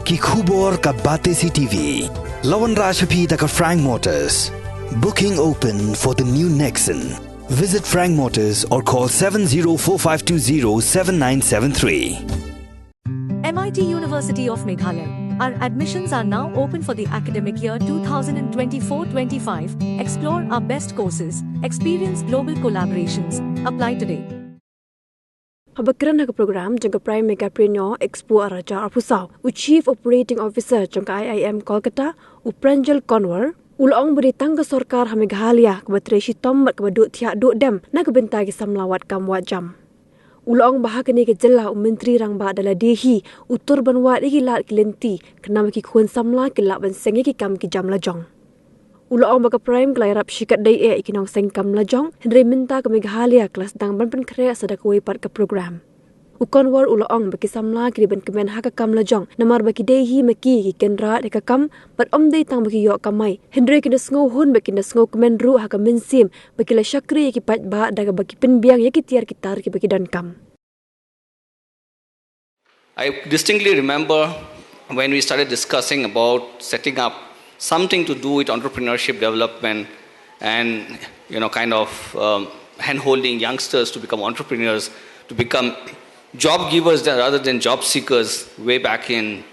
Ki khubor ka bate si TV. Lawan Rashaphi taka Frank Motors. Booking open for the new Nexon. Visit Frank Motors or call 7045207973. MIT University of Meghalaya. Our admissions are now open for the academic year 2024-25. Explore our best courses. Experience global collaborations. Apply today. Habakran ke program jangka Prime Megapreneur Expo Araja Ophisar, Chief Operating Officer jangka IIM Kolkata, Pranjal Conwar, Ulong beri tangga sorkar ha Meghalaya ke batreshi tombat ke baduk tiak duk dem na ke Bynta ke samlawat kam wajam. Ulong bahakani ke Jylla Menteri Rangba adalah dehi utur banwat iki lat kelenti kenam ki khun Samla ke lak ban sengi ki kam ki jam lajong. Ulong baka Prime kelairap syikat dai ikinong seng kam lajong Henry minta ke Meghalaya kelas dang ban pen kre sada ke wepat ke program. Ukon war ulong baki Samla ki ban kemen ha ke kam lajong namar baki dehi maki ki kendra de ke kam bat om dei tang baki yok kamai Henry kena sngo hun baki na sngo kemen ru ha ke mensim baki la syakri ki pat ba daga baki penbiang ki tiar kitar ki baki dan kam. I distinctly remember when we started discussing about setting up something to do with entrepreneurship development and hand-holding youngsters to become entrepreneurs, to become job givers rather than job seekers way back in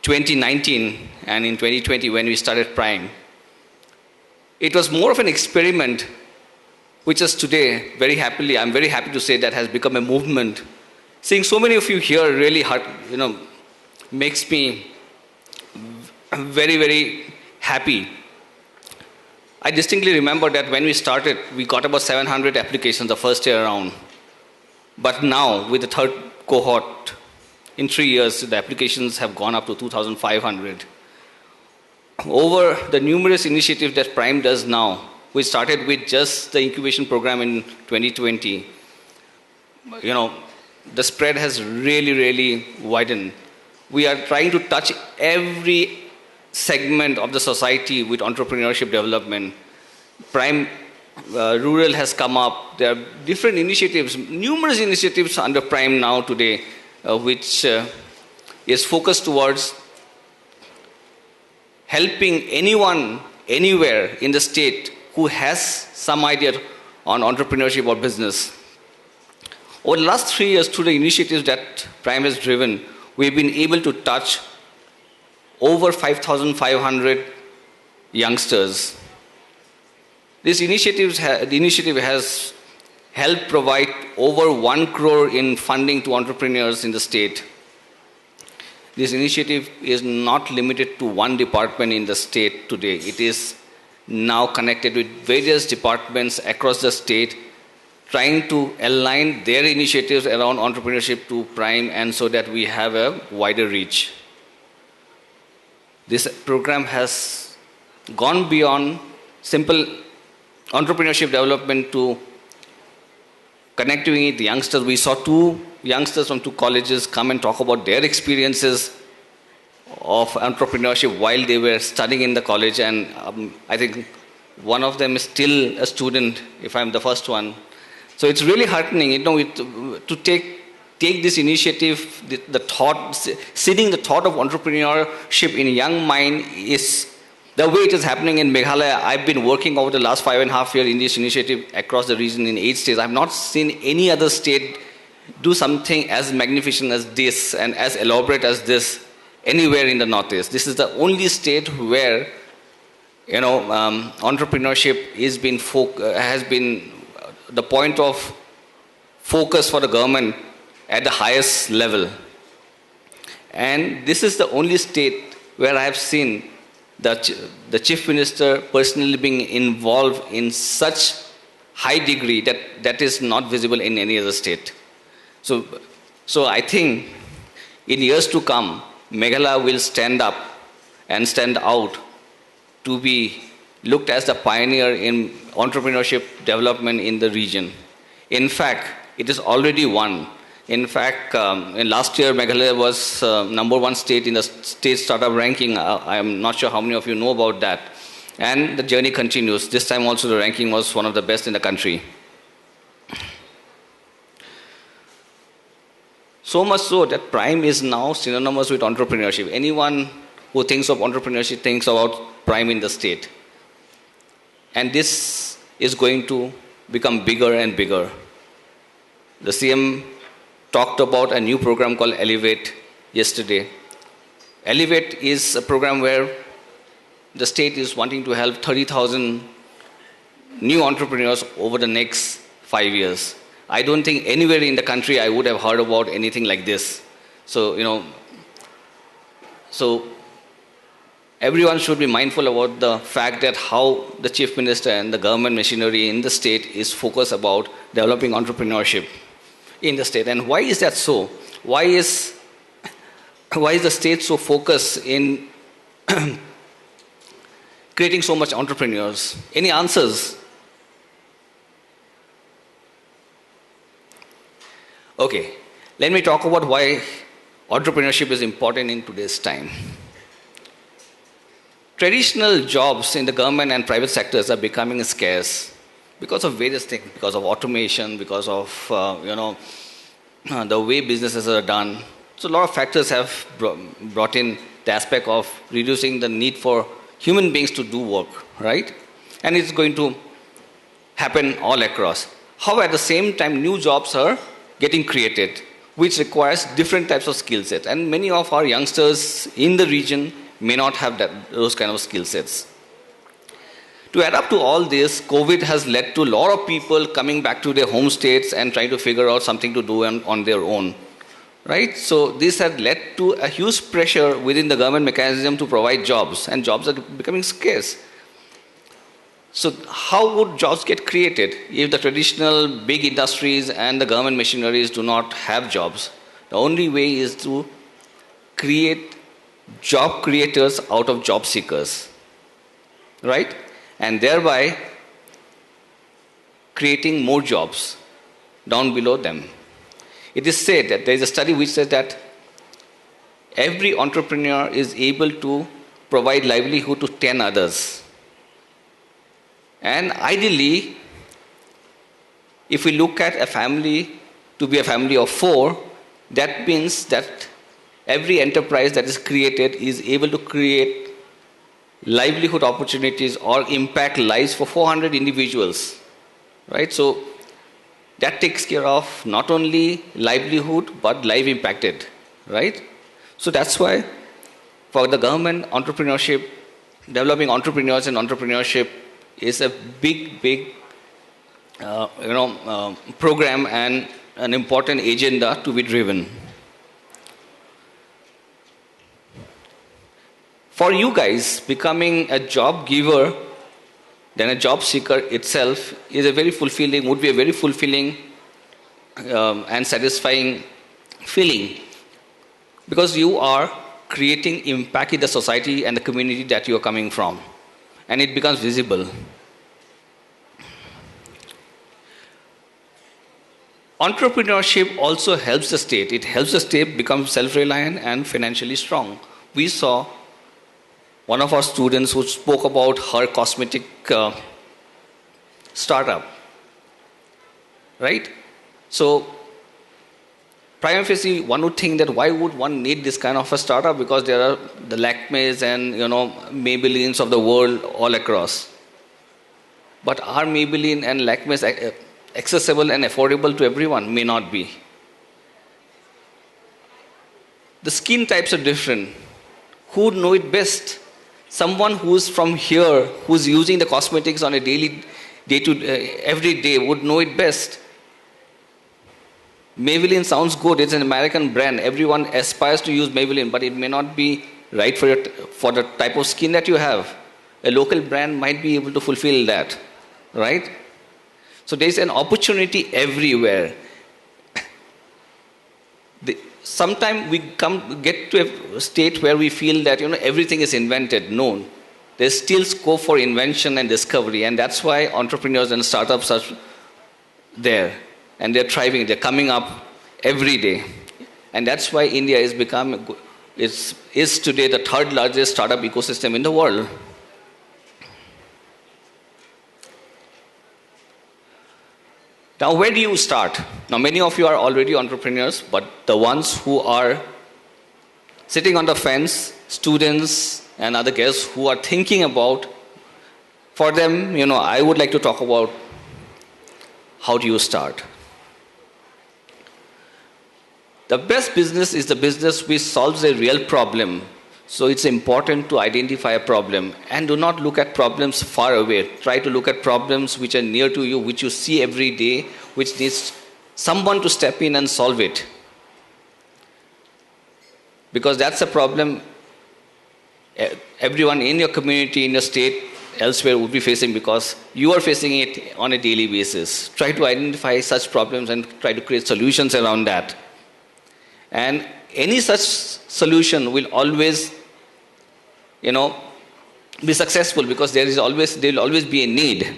2019 and in 2020 when we started Prime. It was more of an experiment, which is today, I'm very happy to say that has become a movement. Seeing so many of you here really makes me very, very happy. I distinctly remember that when we started, we got about 700 applications the first year around. But now, with the third cohort, in 3 years, the applications have gone up to 2,500. Over the numerous initiatives that Prime does now, we started with just the incubation program in 2020. The spread has really, really widened. We are trying to touch every segment of the society with entrepreneurship development. Prime Rural has come up. There are different initiatives, numerous initiatives under Prime now today, which is focused towards helping anyone, anywhere in the state who has some idea on entrepreneurship or business. Over the last 3 years, through the initiatives that Prime has driven, we've been able to touch over 5,500 youngsters. The initiative has helped provide over 1 crore in funding to entrepreneurs in the state. This initiative is not limited to one department in the state today. It is now connected with various departments across the state, trying to align their initiatives around entrepreneurship to Prime, and so that we have a wider reach. This program has gone beyond simple entrepreneurship development to connecting with the youngsters. We saw 2 youngsters from 2 colleges come and talk about their experiences of entrepreneurship while they were studying in the college, and I think one of them is still a student, if I'm the first one. So it's really heartening, to take this initiative, seeding the thought of entrepreneurship in a young mind is the way it is happening in Meghalaya. I've been working over the last 5.5 years in this initiative across the region in 8 states. I've not seen any other state do something as magnificent as this and as elaborate as this anywhere in the Northeast. This is the only state where, entrepreneurship has been the point of focus for the government at the highest level. And this is the only state where I have seen the Chief Minister personally being involved in such high degree that is not visible in any other state. So I think in years to come, Meghalaya will stand up and stand out to be looked as the pioneer in entrepreneurship development in the region. In fact, it is already one. In fact, in last year, Meghalaya was number 1 state in the state startup ranking. I am not sure how many of you know about that. And the journey continues. This time also the ranking was one of the best in the country. So much so that Prime is now synonymous with entrepreneurship. Anyone who thinks of entrepreneurship thinks about Prime in the state. And this is going to become bigger and bigger. The CM talked about a new program called Elevate yesterday. Elevate is a program where the state is wanting to help 30,000 new entrepreneurs over the next 5 years. I don't think anywhere in the country I would have heard about anything like this. So, everyone should be mindful about the fact that how the Chief Minister and the government machinery in the state is focused about developing entrepreneurship in the state. And why is that so? Why is the state so focused in creating so much entrepreneurs? Any answers? Okay, let me talk about why entrepreneurship is important in today's time. Traditional jobs in the government and private sectors are becoming scarce because of various things, because of automation, because of the way businesses are done. So a lot of factors have brought in the aspect of reducing the need for human beings to do work, right? And it's going to happen all across. However, at the same time, new jobs are getting created, which requires different types of skill sets. And many of our youngsters in the region may not have those kind of skill sets. To add up to all this, COVID has led to a lot of people coming back to their home states and trying to figure out something to do on their own. Right? So this has led to a huge pressure within the government mechanism to provide jobs, and jobs are becoming scarce. So how would jobs get created if the traditional big industries and the government machineries do not have jobs? The only way is to create job creators out of job seekers, right? And thereby creating more jobs down below them. It is said that there is a study which says that every entrepreneur is able to provide livelihood to 10 others. And ideally, if we look at a family to be a family of 4, that means that every enterprise that is created is able to create livelihood opportunities or impact lives for 400 individuals, right? So that takes care of not only livelihood but life impacted, right? So that's why for the government, entrepreneurship, developing entrepreneurs and entrepreneurship is a big program and an important agenda to be driven. For you guys, becoming a job giver than a job seeker itself would be a very fulfilling and satisfying feeling, because you are creating impact in the society and the community that you are coming from, and it becomes visible. Entrepreneurship also helps the state. It helps the state become self-reliant and financially strong. We saw one of our students who spoke about her cosmetic startup, right? So, prima facie, one would think that why would one need this kind of a startup, because there are the Lakmes and Maybellines of the world all across. But are Maybelline and Lakmes accessible and affordable to everyone? May not be. The skin types are different. Who would know it best? Someone who's from here, who's using the cosmetics on a every day would know it best. Maybelline sounds good. It's an American brand. Everyone aspires to use Maybelline, but it may not be right for the type of skin that you have. A local brand might be able to fulfill that, right? So there's an opportunity everywhere. Sometimes we get to a state where we feel that everything is invented. No, there's still scope for invention and discovery, and that's why entrepreneurs and startups are there, and they're thriving. They're coming up every day, and that's why India is today the third largest startup ecosystem in the world. Now, where do you start? Now, many of you are already entrepreneurs, but the ones who are sitting on the fence, students and other guests who are thinking about, for them, I would like to talk about how do you start. The best business is the business which solves a real problem. So it's important to identify a problem and do not look at problems far away. Try to look at problems which are near to you, which you see every day, which needs someone to step in and solve it. Because that's a problem everyone in your community, in your state, elsewhere would be facing, because you are facing it on a daily basis. Try to identify such problems and try to create solutions around that. And any such solution will always, be successful, because there will always be a need.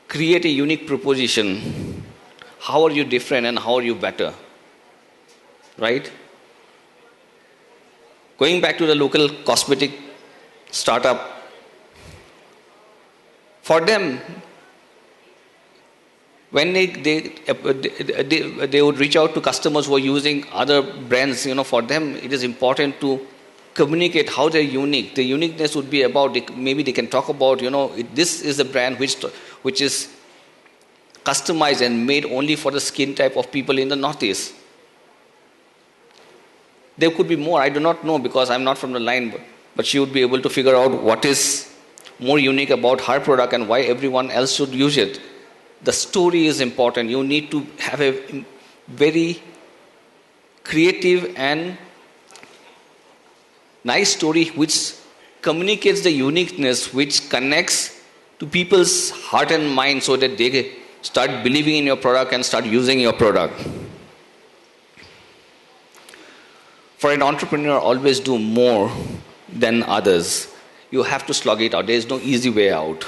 Create a unique proposition. How are you different and how are you better? Right? Going back to the local cosmetic startup, for them, when they would reach out to customers who are using other brands, for them it is important to communicate how they're unique. The uniqueness would be about, maybe they can talk about, this is a brand which is customized and made only for the skin type of people in the Northeast. There could be more, I do not know, because I'm not from the line, but she would be able to figure out what is more unique about her product and why everyone else should use it. The story is important. You need to have a very creative and nice story which communicates the uniqueness, which connects to people's heart and mind, so that they start believing in your product and start using your product. For an entrepreneur, always do more than others. You have to slog it out. There is no easy way out.